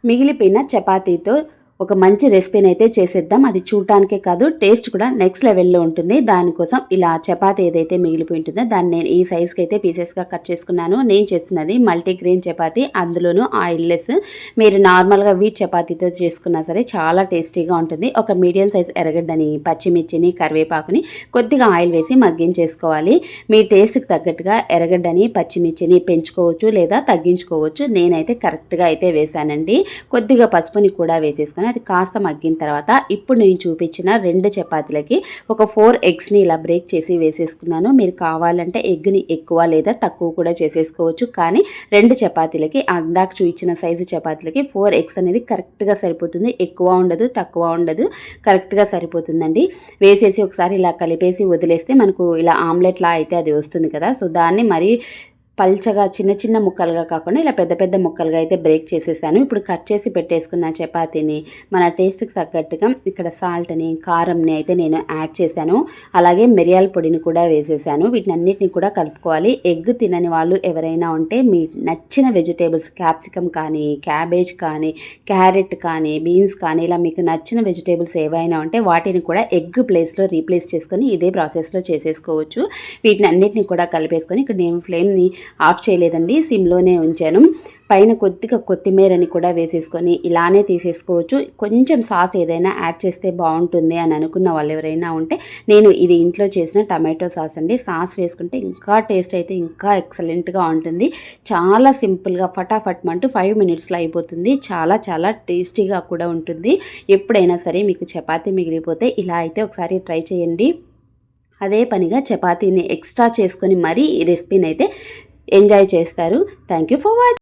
మిగిలిపోయిన చపాతీతో ఒక మంచి రెసిపీని అయితే చేసేద్దాం. అది చూడటానికే కాదు, టేస్ట్ కూడా నెక్స్ట్ లెవెల్లో ఉంటుంది. దానికోసం ఇలా చపాతీ ఏదైతే మిగిలిపోయి ఉంటుందో దాన్ని నేను ఈ సైజ్కి అయితే పీసెస్గా కట్ చేసుకున్నాను. నేను చేస్తున్నది మల్టీగ్రెయిన్ చపాతీ, అందులోనూ ఆయిల్లెస్. మీరు నార్మల్గా వీట్ చపాతీతో చేసుకున్నా సరే చాలా టేస్టీగా ఉంటుంది. ఒక మీడియం సైజ్ ఎర్రగడ్డని, పచ్చిమిర్చిని, కరివేపాకుని కొద్దిగా ఆయిల్ వేసి మగ్గించేసుకోవాలి. మీ టేస్ట్కి తగ్గట్టుగా ఎర్రగడ్డని, పచ్చిమిర్చిని పెంచుకోవచ్చు లేదా తగ్గించుకోవచ్చు. నేనైతే కరెక్ట్గా అయితే వేసానండి. కొద్దిగా పసుపుని కూడా వేసేసుకొని అది కాస్త మగ్గిన తర్వాత ఇప్పుడు నేను చూపించిన 2 చపాతీలకి ఒక 4 ఎగ్స్ని ఇలా బ్రేక్ చేసి వేసేసుకున్నాను. మీరు కావాలంటే ఎగ్ని ఎక్కువ లేదా తక్కువ కూడా చేసేసుకోవచ్చు. కానీ 2 చపాతీలకి అందాక చూపించిన సైజు చపాతీలకి 4 ఎగ్స్ అనేది కరెక్ట్గా సరిపోతుంది. ఎక్కువ ఉండదు, తక్కువ ఉండదు, కరెక్ట్గా సరిపోతుందండి. వేసేసి ఒకసారి ఇలా కలిపేసి వదిలేస్తే మనకు ఇలా ఆమ్లెట్లా అయితే అది వస్తుంది కదా. సో దాన్ని మరీ పల్చగా చిన్న చిన్న ముక్కలుగా కాకుండా ఇలా పెద్ద పెద్ద ముక్కలుగా అయితే బ్రేక్ చేసేసాను. ఇప్పుడు కట్ చేసి పెట్టేసుకున్న చపాతీని మన టేస్ట్కి తగ్గట్టుగా ఇక్కడ సాల్ట్ని, కారంని అయితే నేను యాడ్ చేశాను. అలాగే మిరియాల పొడిని కూడా వేసేసాను. వీటినన్నిటిని కూడా కలుపుకోవాలి. ఎగ్ తినని వాళ్ళు ఎవరైనా ఉంటే మీ నచ్చిన వెజిటేబుల్స్, క్యాప్సికమ్ కానీ, క్యాబేజ్ కానీ, క్యారెట్ కానీ, బీన్స్ కానీ ఇలా మీకు నచ్చిన వెజిటేబుల్స్ ఏవైనా ఉంటే వాటిని కూడా ఎగ్ ప్లేస్లో రీప్లేస్ చేసుకొని ఇదే ప్రాసెస్లో చేసేసుకోవచ్చు. వీటిని అన్నిటిని కూడా కలిపేసుకొని ఇక్కడ నేను ఫ్లేమ్ని ఆఫ్ చేయలేదండి, సిమ్లోనే ఉంచాను. పైన కొద్దిగా కొత్తిమీరని కూడా వేసేసుకొని ఇలానే తీసేసుకోవచ్చు. కొంచెం సాస్ ఏదైనా యాడ్ చేస్తే బాగుంటుంది అని అనుకున్న వాళ్ళు ఎవరైనా ఉంటే నేను ఇది ఇంట్లో చేసిన టమాటో సాస్ అండి. సాస్ వేసుకుంటే ఇంకా టేస్ట్ అయితే ఇంకా ఎక్సలెంట్గా ఉంటుంది. చాలా సింపుల్గా ఫటాఫట్ మంటూ 5 మినిట్స్లో అయిపోతుంది. చాలా చాలా టేస్టీగా కూడా ఉంటుంది. ఎప్పుడైనా సరే మీకు చపాతీ మిగిలిపోతే ఇలా అయితే ఒకసారి ట్రై చేయండి. అదే పనిగా చపాతీని ఎక్స్ట్రా చేసుకొని మరీ ఈ రెసిపీని అయితే ఎంజాయ్ చేస్తారు. Thank you for watching.